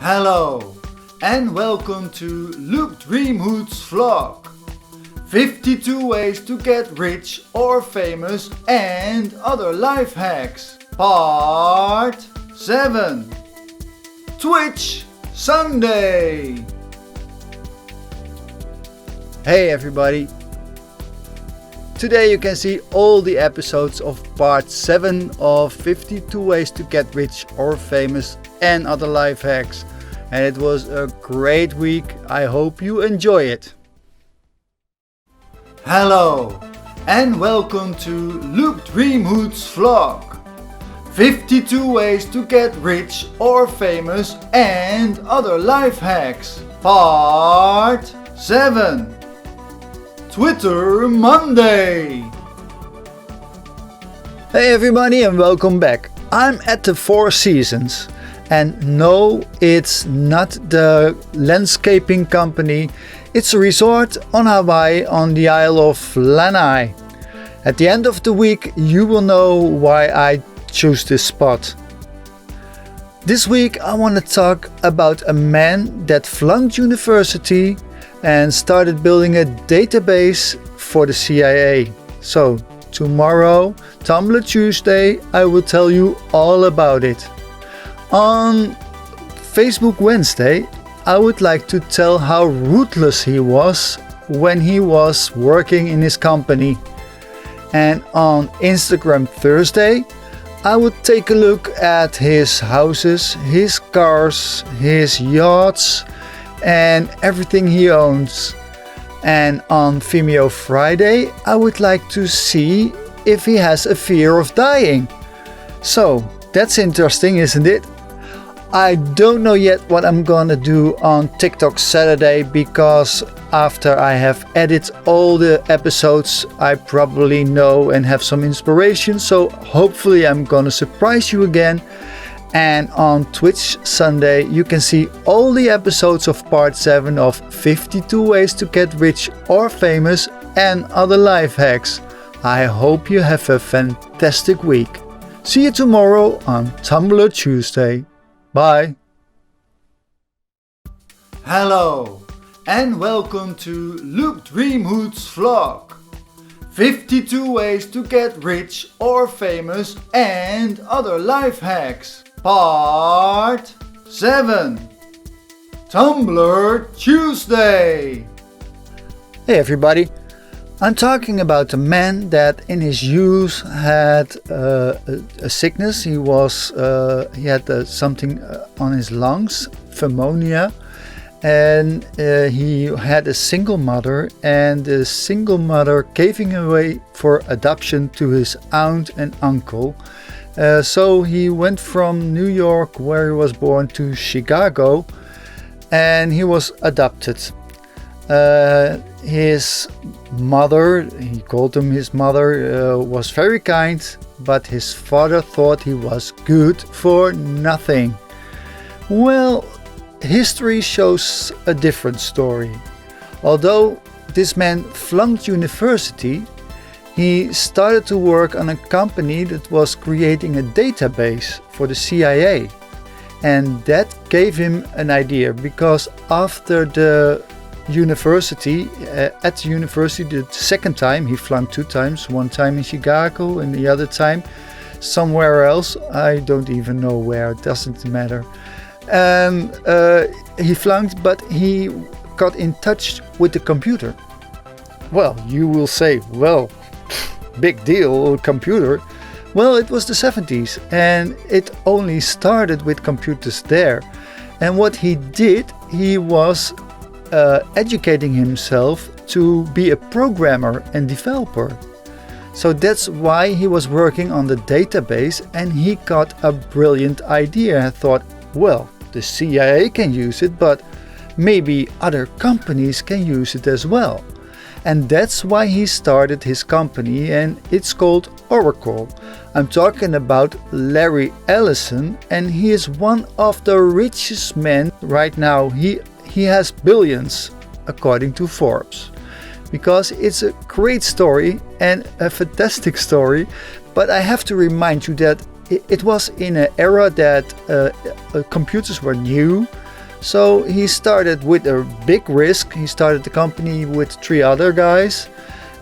Hello and welcome to Luke Dreamhood's vlog. 52 ways to get rich or famous and other life hacks. Part 7. Twitch Sunday. Hey everybody. Today you can see all the episodes of part 7 of 52 ways to get rich or famous and other life hacks. And it was a great week. I hope you enjoy it. Hello and welcome to Luke Dreamhood's vlog. 52 ways to get rich or famous and other life hacks. Part 7. Twitter Monday. Hey everybody and welcome back. I'm at the Four Seasons. And no, it's not the landscaping company. It's a resort on Hawaii on the Isle of Lanai. At the end of the week you will know why I choose this spot. This week I want to talk about a man that flunked university and started building a database for the CIA. So tomorrow, Tumblr Tuesday, I will tell you all about it. On Facebook Wednesday, I would like to tell how ruthless he was when he was working in his company. And on Instagram Thursday, I would take a look at his houses, his cars, his yachts, and everything he owns. And on Vimeo Friday, I would like to see if he has a fear of dying. So that's interesting, isn't it? I don't know yet what I'm gonna do on TikTok Saturday, because after I have edited all the episodes I probably know and have some inspiration, so hopefully I'm gonna surprise you again. And on Twitch Sunday you can see all the episodes of part 7 of 52 ways to get rich or famous and other life hacks. I hope you have a fantastic week. See you tomorrow on Tumblr Tuesday. Bye. Hello and welcome to Luke Dreamhood's vlog. 52 ways to get rich or famous and other life hacks. Part 7. Tumblr Tuesday. Hey everybody. I'm talking about a man that in his youth had a sickness. He had something on his lungs, pneumonia, and he had a single mother, and the single mother gave him away for adoption to his aunt and uncle. So he went from New York, where he was born, to Chicago, and he was adopted. His mother, he called him his mother, was very kind, but his father thought he was good for nothing. Well, history shows a different story. Although this man flunked university, he started to work on a company that was creating a database for the CIA. And that gave him an idea, because after the university, the second time, he flunked 2 times, one time in Chicago and the other time somewhere else. I don't even know where, it doesn't matter. He flunked, but he got in touch with the computer. Well, you will say, well, big deal, computer. Well, it was the 70s and it only started with computers there. And what he did, he was educating himself to be a programmer and developer. So that's why he was working on the database, and he got a brilliant idea and thought, well, the CIA can use it, but maybe other companies can use it as well. And that's why he started his company, and it's called Oracle. I'm talking about Larry Ellison, and he is one of the richest men right now. He has billions, according to Forbes, because it's a great story and a fantastic story. But I have to remind you that it was in an era that computers were new, So he started with a big risk. He started the company with 3 other guys,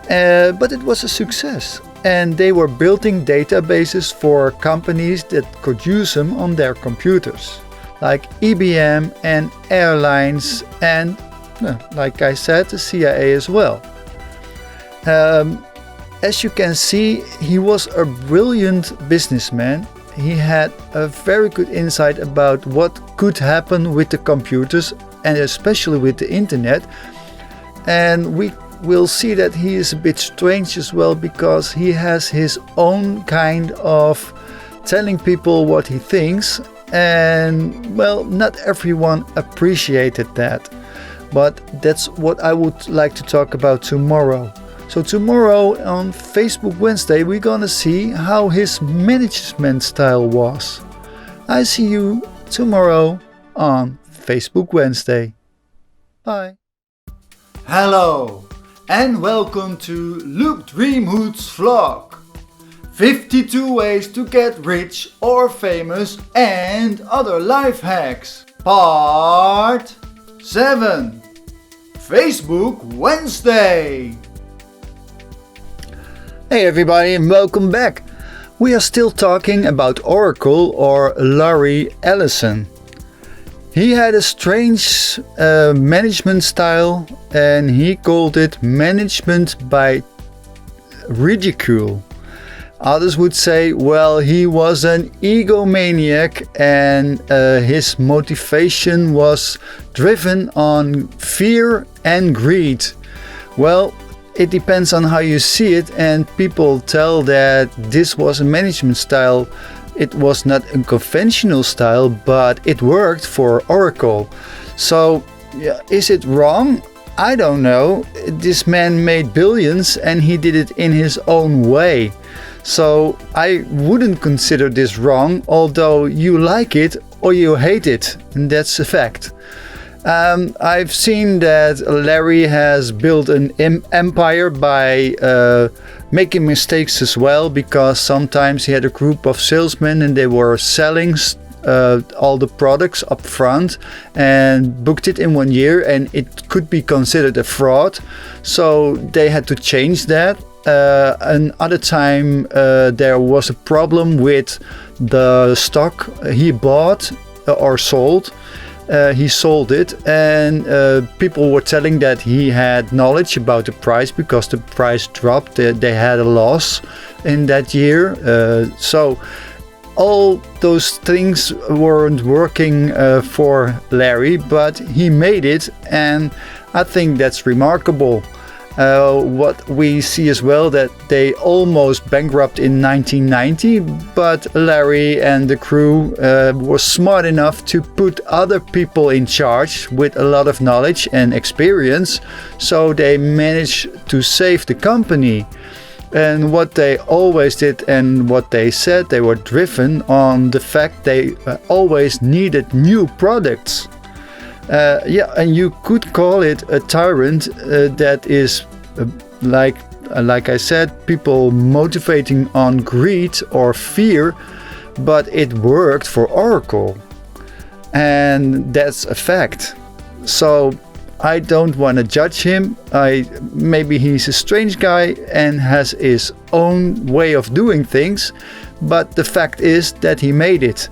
but it was a success. And they were building databases for companies that could use them on their computers, like IBM and airlines and, like I said, the CIA as well. As you can see, he was a brilliant businessman. He had a very good insight about what could happen with the computers and especially with the internet. And we will see that he is a bit strange as well, because he has his own kind of telling people what he thinks, and well, not everyone appreciated that. But that's what I would like to talk about tomorrow. So tomorrow on Facebook Wednesday we're gonna see how his management style was. I see you tomorrow on Facebook Wednesday. Bye. Hello and welcome to Luke Dreamhood's vlog. 52 ways to get rich or famous and other life hacks. Part 7. Facebook Wednesday. Hey everybody and welcome back. We are still talking about Oracle or Larry Ellison. He had a strange management style and he called it management by ridicule. Others would say, well, he was an egomaniac and his motivation was driven on fear and greed. Well, it depends on how you see it, and people tell that this was a management style. It was not a conventional style, but it worked for Oracle. So, yeah, is it wrong? I don't know. This man made billions and he did it in his own way. So I wouldn't consider this wrong, although you like it or you hate it, and that's a fact. I've seen that Larry has built an empire by making mistakes as well, because sometimes he had a group of salesmen and they were selling all the products up front and booked it in 1 year, and it could be considered a fraud. So they had to change that. Another time there was a problem with the stock he bought or sold. He sold it, and people were telling that he had knowledge about the price because the price dropped. They had a loss in that year. So all those things weren't working for Larry, but he made it, and I think that's remarkable. What we see as well, that they almost bankrupt in 1990, but Larry and the crew were smart enough to put other people in charge with a lot of knowledge and experience, so they managed to save the company. And what they always did and what they said, they were driven on the fact they always needed new products. And you could call it a tyrant that is like I said, people motivating on greed or fear, but it worked for Oracle, and that's a fact. So I don't want to judge him. Maybe he's a strange guy and has his own way of doing things, but the fact is that he made it.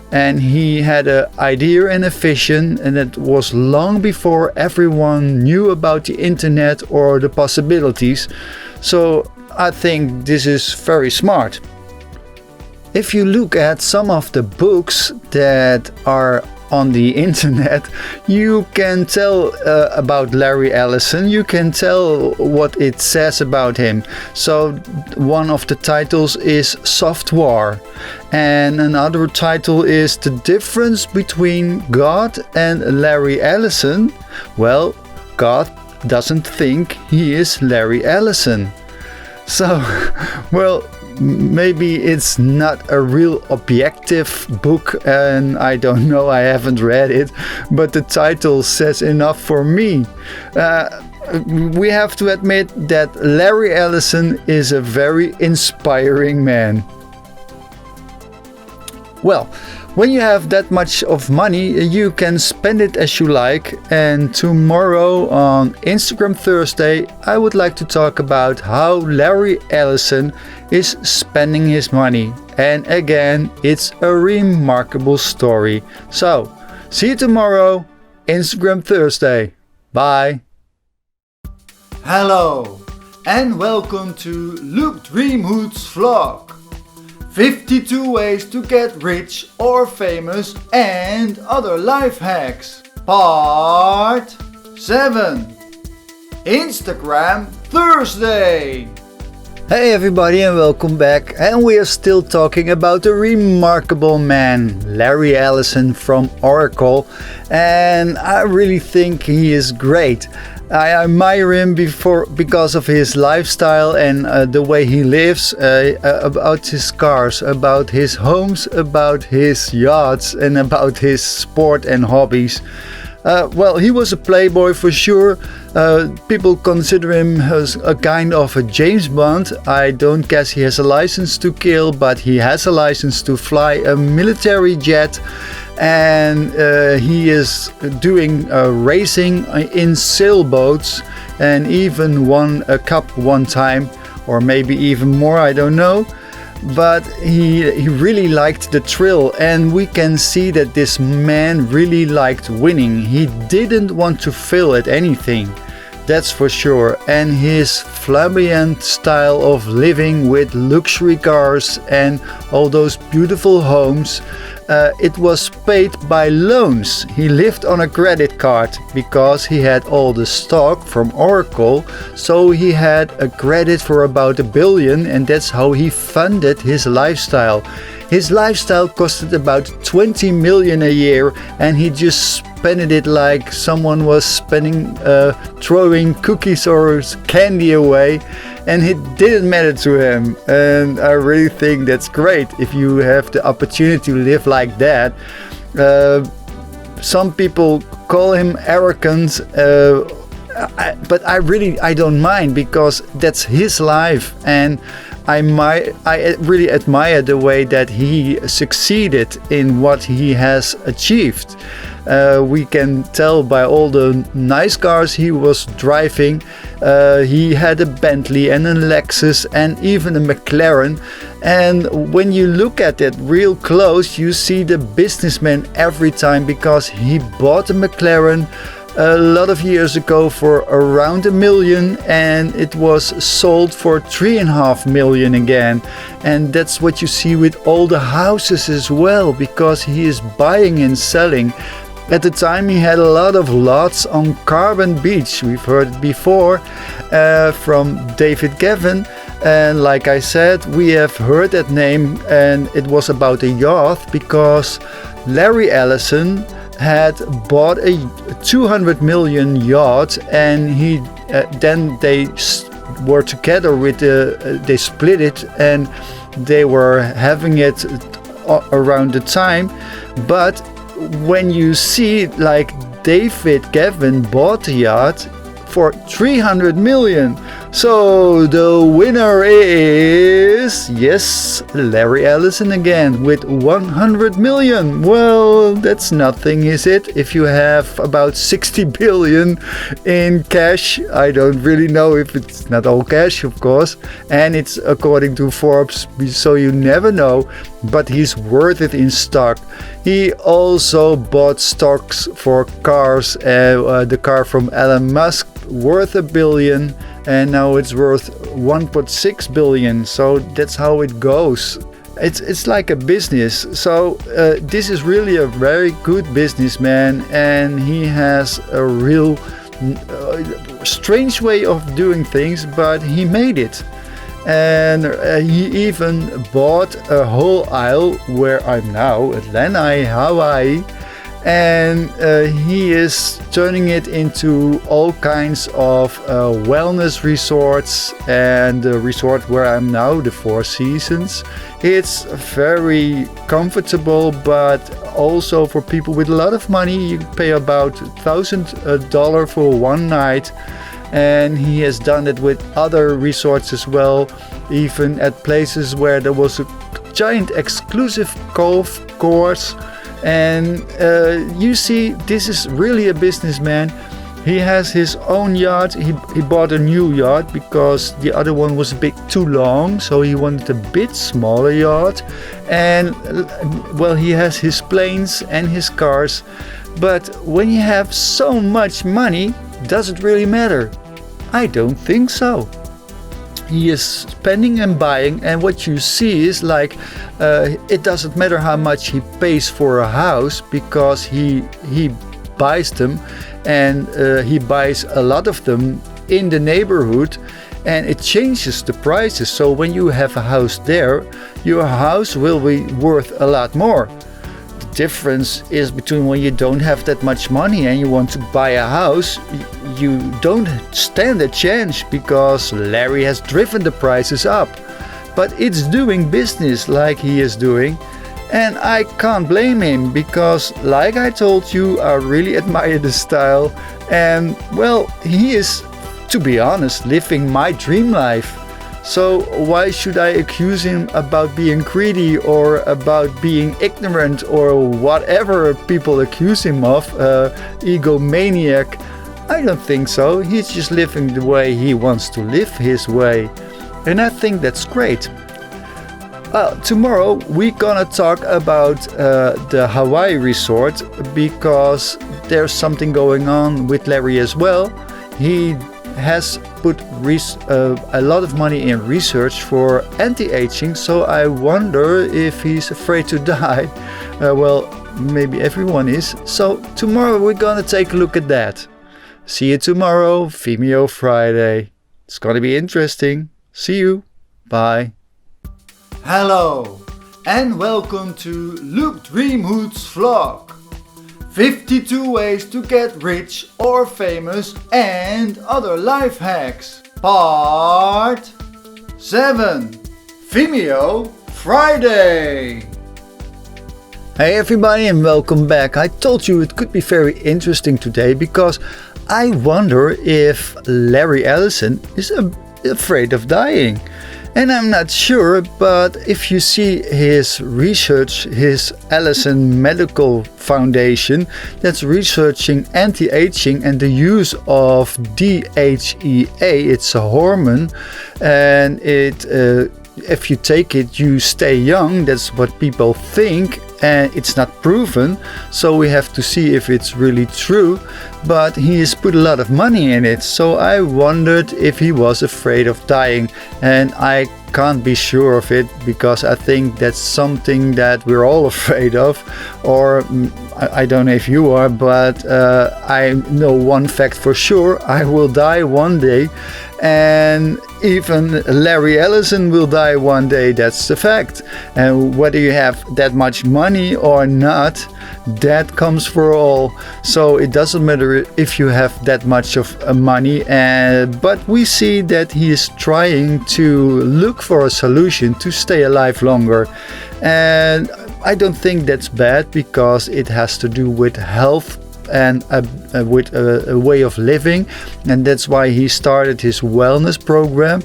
And he had an idea and a vision, and it was long before everyone knew about the internet or the possibilities. So I think this is very smart. If you look at some of the books that are on the internet, you can tell about Larry Ellison. You can tell what it says about him. So one of the titles is Software, and another title is The Difference Between God and Larry Ellison. Well, God doesn't think he is Larry Ellison. So, well, maybe it's not a real objective book, and I don't know, I haven't read it, but the title says enough for me. We have to admit that Larry Ellison is a very inspiring man. Well, When you have that much of money, you can spend it as you like. And tomorrow on Instagram Thursday, I would like to talk about how Larry Ellison is spending his money. And again, it's a remarkable story. So, see you tomorrow, Instagram Thursday. Bye. Hello and welcome to Luke Dreamhood's vlog. 52 ways to get rich or famous and other life hacks. Part 7. Instagram Thursday. Hey everybody and welcome back, and we are still talking about the remarkable man Larry Ellison from Oracle, and I really think he is great. I admire him because of his lifestyle and the way he lives, about his cars, about his homes, about his yachts and about his sport and hobbies. Well, he was a playboy for sure. People consider him as a kind of a James Bond. I don't guess he has a license to kill, but he has a license to fly a military jet. And he is doing racing in sailboats and even won a cup one time, or maybe even more, I don't know. But he really liked the thrill, and we can see that this man really liked winning. He didn't want to fail at anything, that's for sure. And his flamboyant style of living with luxury cars and all those beautiful homes, it was paid by loans. He lived on a credit card because he had all the stock from Oracle, so he had a credit for about $1 billion, and that's how he funded his lifestyle. His lifestyle costed about 20 million a year, and he just spent it like someone was throwing cookies or candy away, and it didn't matter to him. And I really think that's great if you have the opportunity to live like that. Some people call him arrogant, but I don't mind, because that's his life, and I really admire the way that he succeeded in what he has achieved. We can tell by all the nice cars he was driving. He had a Bentley and a Lexus and even a McLaren. And when you look at it real close, you see the businessman every time, because he bought a McLaren a lot of years ago for around $1 million, and it was sold for $3.5 million again. And that's what you see with all the houses as well, because he is buying and selling. At the time he had a lot of lots on Carbon Beach. We've heard it before from David Gavin, and like I said, we have heard that name, and it was about a yacht, because Larry Ellison had bought a 200 million yacht, and then they were together with they split it, and they were having it around the time. But when you see, like, David Gavin bought the yacht for 300 million. So the winner is, yes, Larry Ellison again with 100 million. Well, that's nothing, is it? If you have about 60 billion in cash. I don't really know if it's not all cash, of course, and it's according to Forbes, so you never know, but he's worth it in stock. He also bought stocks for cars, the car from Elon Musk, worth $1 billion, and now it's worth 1.6 billion. So that's how it goes. It's like a business. So this is really a very good businessman, and he has a real strange way of doing things, but he made it. And he even bought a whole isle where I'm now, at Lanai, Hawaii. And he is turning it into all kinds of wellness resorts, and the resort where I'm now, the Four Seasons, it's very comfortable, but also for people with a lot of money. You pay about $1,000 for one night, and he has done it with other resorts as well, even at places where there was a giant exclusive golf course. And you see, this is really a businessman. He has his own yacht. He bought a new yacht because the other one was a bit too long, so he wanted a bit smaller yacht. And well, he has his planes and his cars. But when you have so much money, does it really matter? I don't think so. He is spending and buying, and what you see is like it doesn't matter how much he pays for a house, because he buys them, and he buys a lot of them in the neighborhood, and it changes the prices. So when you have a house there, your house will be worth a lot more. The difference is between when you don't have that much money and you want to buy a house, you don't stand a chance because Larry has driven the prices up. But it's doing business like he is doing, and I can't blame him, because like I told you, I really admire the style, and well, he is, to be honest, living my dream life. So why should I accuse him about being greedy or about being ignorant or whatever people accuse him of, egomaniac? I don't think so. He's just living the way he wants to live his way. And I think that's great. Tomorrow we're gonna talk about the Hawaii resort, because there's something going on with Larry as well. He has put a lot of money in research for anti-aging, so I wonder if he's afraid to die. Well, maybe everyone is. So tomorrow we're gonna take a look at that. See you tomorrow, Vimeo Friday. It's gonna be interesting. See you. Bye. Hello and welcome to Luke Dreamhood's vlog. 52 ways to get rich or famous and other life hacks. Part 7. Vimeo Friday. Hey everybody and welcome back. I told you it could be very interesting today because I wonder if Larry Ellison is afraid of dying. And I'm not sure, but if you see his research, his Ellison Medical Foundation that's researching anti-aging and the use of DHEA, it's a hormone, and if you take it, you stay young. That's what people think, and it's not proven, so we have to see if it's really true. But he has put a lot of money in it, so I wondered if he was afraid of dying, and I can't be sure of it, because I think that's something that we're all afraid of. Or I don't know if you are, but I know one fact for sure: I will die one day, and even Larry Ellison will die one day. That's the fact. And whether you have that much money or not, that comes for all. So it doesn't matter if you have that much of money, but we see that he is trying to look for a solution to stay alive longer. And I don't think that's bad, because it has to do with health and with a way of living, and that's why he started his wellness program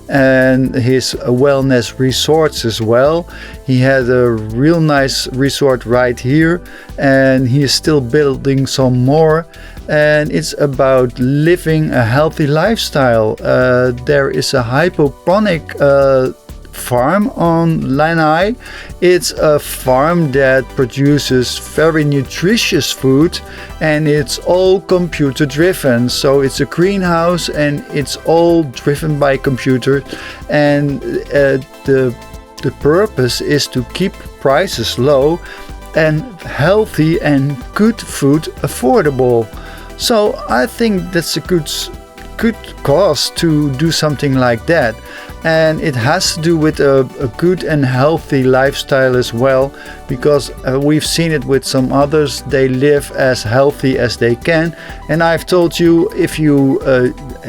and his wellness resorts as well. He had a real nice resort right here, and he is still building some more, and it's about living a healthy lifestyle. There is a hydroponic farm on Lanai. It's a farm that produces very nutritious food, and it's all computer driven. So it's a greenhouse and it's all driven by computer, and the purpose is to keep prices low and healthy and good food affordable. So I think that's a good cause to do something like that. And it has to do with a good and healthy lifestyle as well, because we've seen it with some others. They live as healthy as they can, and I've told you, if you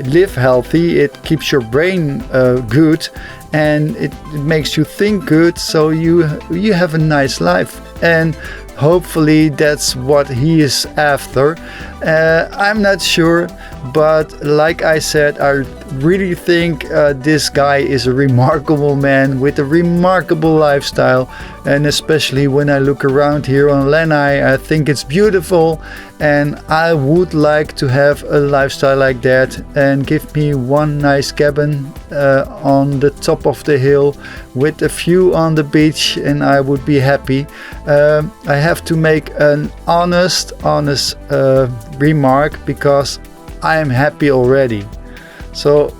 live healthy, it keeps your brain good, and it makes you think good, so you have a nice life. And Hopefully that's what he is after. I'm not sure, but like I said, I really think this guy is a remarkable man with a remarkable lifestyle, and especially when I look around here on Lanai, I think it's beautiful, and I would like to have a lifestyle like that. And give me one nice cabin on the top of the hill with a view on the beach, and I would be happy. I have to make an honest remark, because I am happy already. So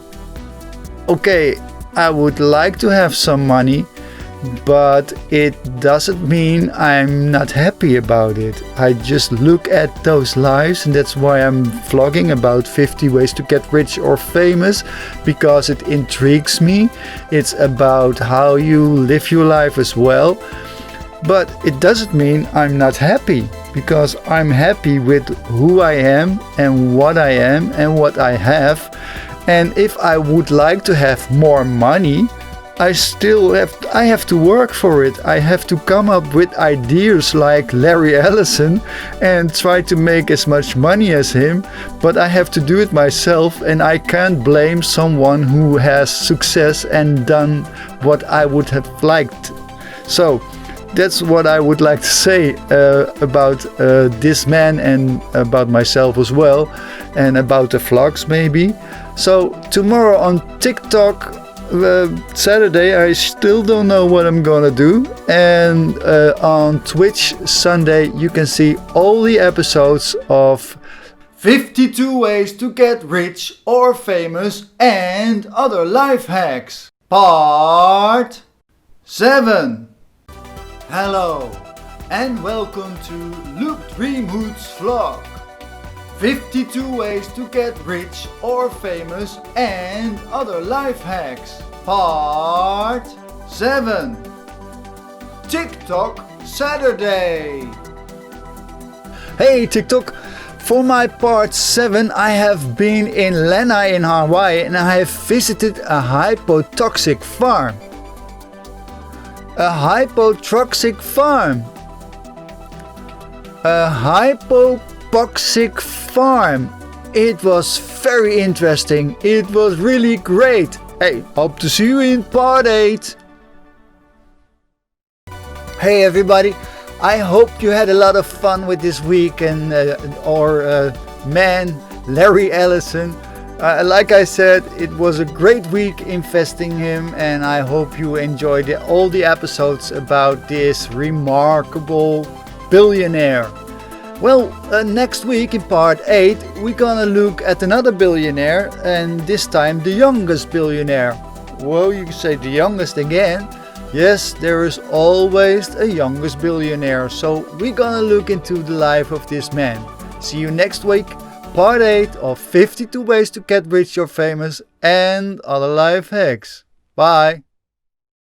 okay, I would like to have some money, but it doesn't mean I'm not happy about it. I just look at those lives, and that's why I'm vlogging about 50 ways to get rich or famous, because it intrigues me. It's about how you live your life as well. But it doesn't mean I'm not happy, because I'm happy with who I am and what I am and what I have. And if I would like to have more money, I have to work for it. I have to come up with ideas like Larry Ellison and try to make as much money as him, but I have to do it myself, and I can't blame someone who has success and done what I would have liked. So that's what I would like to say about this man, and about myself as well, and about the vlogs maybe. So tomorrow on TikTok, Saturday, I still don't know what I'm gonna do, and on Twitch Sunday you can see all the episodes of 52 Ways to Get Rich or Famous and Other Life Hacks, Part 7. Hello and welcome to Luke Dreamhood's vlog. 52 ways to get rich or famous and other life hacks. Part 7. TikTok Saturday. Hey TikTok! For my part 7, I have been in Lanai in Hawaii, and I have visited a hypotoxic farm. A hypotoxic farm. A hypotoxic farm. It was very interesting. It was really great. Hey, hope to see you in part 8. Hey everybody, I hope you had a lot of fun with this week and man, Larry Ellison. Like I said, it was a great week investing him, and I hope you enjoyed all the episodes about this remarkable billionaire. Well, next week in part 8 we're gonna look at another billionaire, and this time the youngest billionaire. Well, you can say the youngest again. Yes, there is always a youngest billionaire, so we're gonna look into the life of this man. See you next week. Part 8 of 52 Ways to Get Rich or Famous and Other Life Hacks. Bye!